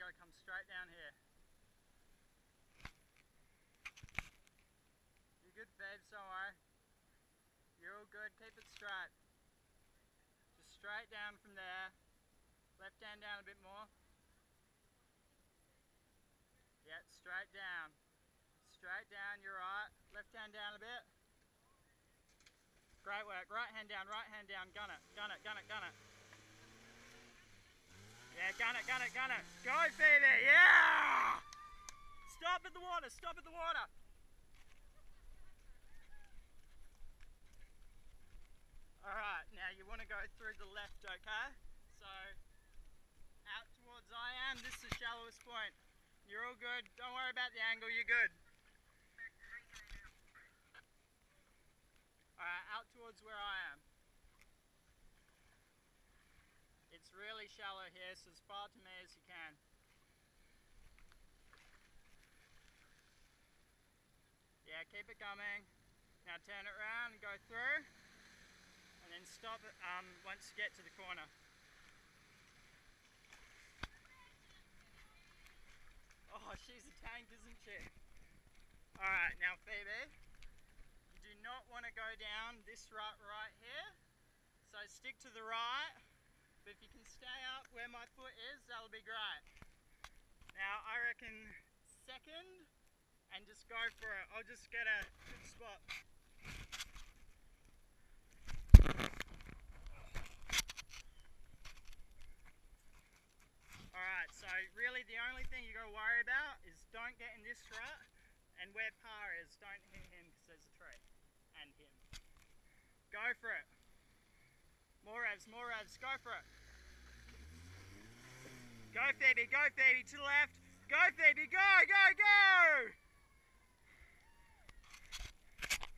got to come straight down here. You're good, Phoebe, don't worry. You're all good, keep it straight. Just straight down from there. Left hand down a bit more. Yeah, straight down. Straight down, you're right. Left hand down a bit. Great work. Right hand down, gun it, gun it, gun it, gun it. Yeah, gun it, gun it, gun it. Go, Phoebe, yeah! Stop at the water, stop at the water. Alright, now you want to go through the left, okay? So, out towards I am, this is the shallowest point. You're all good, don't worry about the angle, you're good. Alright, out towards where I am. It's really shallow here, so as far to me as you can. Yeah, keep it coming. Now turn it around and go through. And then stop it once you get to the corner. Oh, she's a tank, isn't she? Alright, now Phoebe, you do not want to go down this rut right here. So stick to the right, but if you can stay up where my foot is, that'll be great. Now I reckon second, and just go for it. I'll just get a good spot. Alright, so really the only thing you got to worry about is don't get in this rut, and where Pa is, don't hit him because there's a tree, and him. Go for it. More revs, go for it. Go Phoebe, to the left. Go Phoebe.